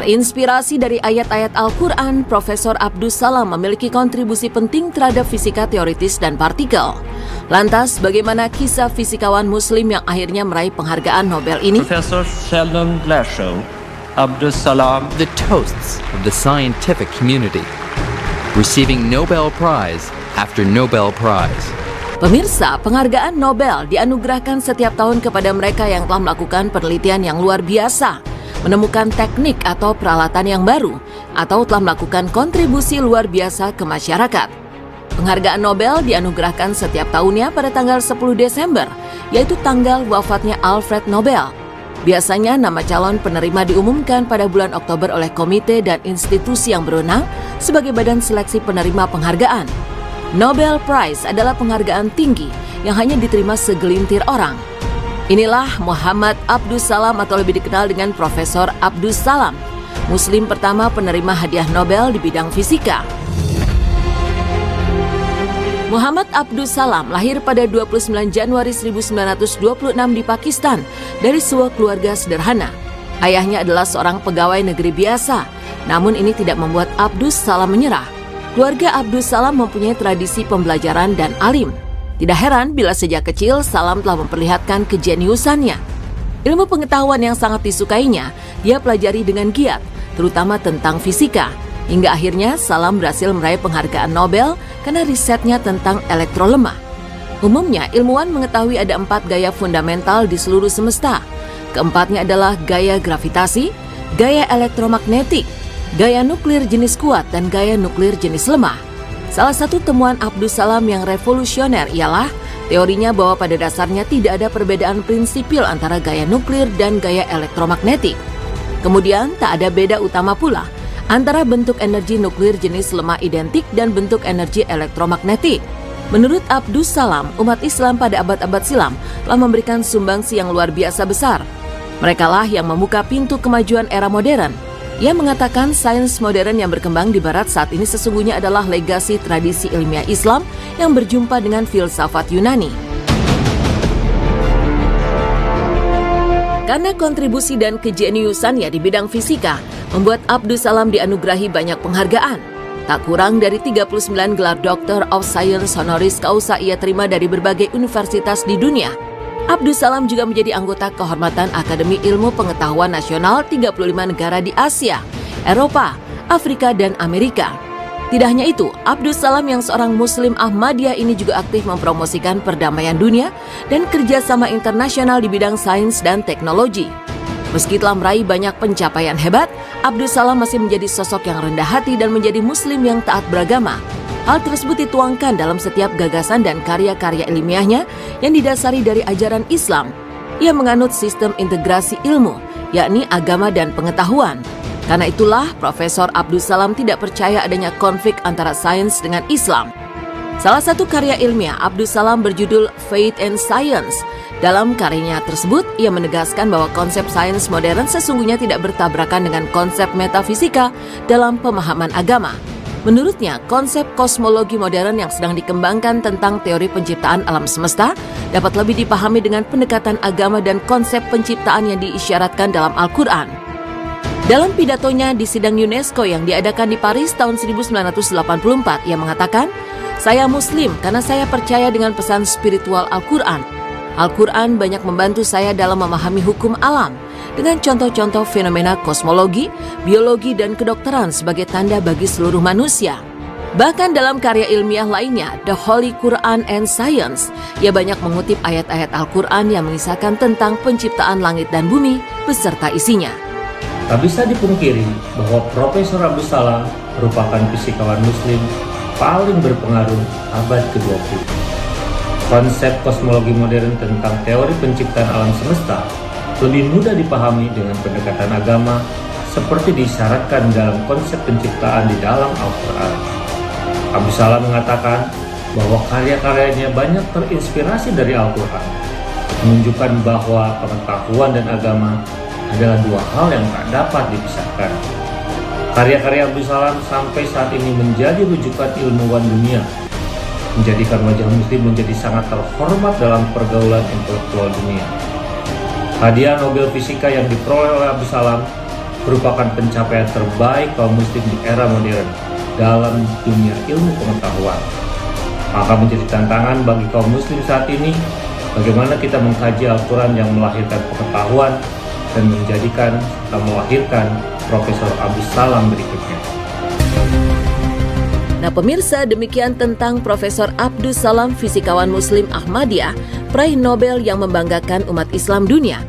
Terinspirasi dari ayat-ayat Al-Quran, Profesor Abdus Salam memiliki kontribusi penting terhadap fisika teoritis dan partikel. Lantas, bagaimana kisah fisikawan Muslim yang akhirnya meraih penghargaan Nobel ini? Professor Sheldon Glashow, Abdus Salam, the toasts of the scientific community, receiving Nobel Prize after Nobel Prize. Pemirsa, penghargaan Nobel dianugerahkan setiap tahun kepada mereka yang telah melakukan penelitian yang luar biasa, menemukan teknik atau peralatan yang baru, atau telah melakukan kontribusi luar biasa ke masyarakat. Penghargaan Nobel dianugerahkan setiap tahunnya pada tanggal 10 Desember, yaitu tanggal wafatnya Alfred Nobel. Biasanya nama calon penerima diumumkan pada bulan Oktober oleh komite dan institusi yang berwenang sebagai badan seleksi penerima penghargaan. Nobel Prize adalah penghargaan tinggi yang hanya diterima segelintir orang. Inilah Muhammad Abdus Salam atau lebih dikenal dengan Profesor Abdus Salam, Muslim pertama penerima hadiah Nobel di bidang fisika. Muhammad Abdus Salam lahir pada 29 Januari 1926 di Pakistan dari sebuah keluarga sederhana. Ayahnya adalah seorang pegawai negeri biasa, namun ini tidak membuat Abdus Salam menyerah. Keluarga Abdus Salam mempunyai tradisi pembelajaran dan alim. Tidak heran bila sejak kecil Salam telah memperlihatkan kejeniusannya. Ilmu pengetahuan yang sangat disukainya, dia pelajari dengan giat, terutama tentang fisika. Hingga akhirnya Salam berhasil meraih penghargaan Nobel karena risetnya tentang elektrolemah. Umumnya, ilmuwan mengetahui ada 4 gaya fundamental di seluruh semesta. Keempatnya adalah gaya gravitasi, gaya elektromagnetik, gaya nuklir jenis kuat, dan gaya nuklir jenis lemah. Salah satu temuan Abdus Salam yang revolusioner ialah teorinya bahwa pada dasarnya tidak ada perbedaan prinsipil antara gaya nuklir dan gaya elektromagnetik. Kemudian tak ada beda utama pula antara bentuk energi nuklir jenis lemah identik dan bentuk energi elektromagnetik. Menurut Abdus Salam, umat Islam pada abad-abad silam telah memberikan sumbangsi yang luar biasa besar. Merekalah yang membuka pintu kemajuan era modern. Ia mengatakan sains modern yang berkembang di barat saat ini sesungguhnya adalah legasi tradisi ilmiah Islam yang berjumpa dengan filsafat Yunani. Karena kontribusi dan kejeniusannya di bidang fisika, membuat Abdus Salam dianugerahi banyak penghargaan. Tak kurang dari 39 gelar Doctor of Science honoris causa ia terima dari berbagai universitas di dunia. Abdus Salam juga menjadi anggota kehormatan Akademi Ilmu Pengetahuan Nasional 35 negara di Asia, Eropa, Afrika, dan Amerika. Tidak hanya itu, Abdus Salam yang seorang Muslim Ahmadiyah ini juga aktif mempromosikan perdamaian dunia dan kerjasama internasional di bidang sains dan teknologi. Meski telah meraih banyak pencapaian hebat, Abdus Salam masih menjadi sosok yang rendah hati dan menjadi Muslim yang taat beragama. Hal tersebut dituangkan dalam setiap gagasan dan karya-karya ilmiahnya yang didasari dari ajaran Islam. Ia menganut sistem integrasi ilmu, yakni agama dan pengetahuan. Karena itulah, Profesor Abdus Salam tidak percaya adanya konflik antara sains dengan Islam. Salah satu karya ilmiah Abdus Salam berjudul Faith and Science. Dalam karyanya tersebut, ia menegaskan bahwa konsep sains modern sesungguhnya tidak bertabrakan dengan konsep metafisika dalam pemahaman agama. Menurutnya, konsep kosmologi modern yang sedang dikembangkan tentang teori penciptaan alam semesta dapat lebih dipahami dengan pendekatan agama dan konsep penciptaan yang diisyaratkan dalam Al-Quran. Dalam pidatonya di sidang UNESCO yang diadakan di Paris tahun 1984, ia mengatakan, "Saya Muslim karena saya percaya dengan pesan spiritual Al-Quran. Al-Quran banyak membantu saya dalam memahami hukum alam, dengan contoh-contoh fenomena kosmologi, biologi, dan kedokteran sebagai tanda bagi seluruh manusia." Bahkan dalam karya ilmiah lainnya, The Holy Quran and Science, ia banyak mengutip ayat-ayat Al-Quran yang mengisahkan tentang penciptaan langit dan bumi beserta isinya. Tak bisa dipungkiri bahwa Profesor Abdus Salam merupakan fisikawan Muslim paling berpengaruh abad ke-20. Konsep kosmologi modern tentang teori penciptaan alam semesta lebih mudah dipahami dengan pendekatan agama seperti disyaratkan dalam konsep penciptaan di dalam Al-Quran. Abdus Salam mengatakan bahwa karya-karyanya banyak terinspirasi dari Al-Quran, menunjukkan bahwa pengetahuan dan agama adalah dua hal yang tak dapat dipisahkan. Karya-karya Abdus Salam sampai saat ini menjadi rujukan ilmuwan dunia, menjadikan wajah Muslim menjadi sangat terhormat dalam pergaulan intelektual dunia. Hadiah Nobel Fisika yang diperoleh oleh Abdus Salam merupakan pencapaian terbaik kaum muslim di era modern dalam dunia ilmu pengetahuan. Maka menjadi tantangan bagi kaum muslim saat ini, bagaimana kita mengkaji Al-Quran yang melahirkan pengetahuan dan menjadikan serta melahirkan Profesor Abdus Salam berikutnya. Nah pemirsa, demikian tentang Profesor Abdus Salam, fisikawan Muslim Ahmadiyah, peraih Nobel yang membanggakan umat Islam dunia.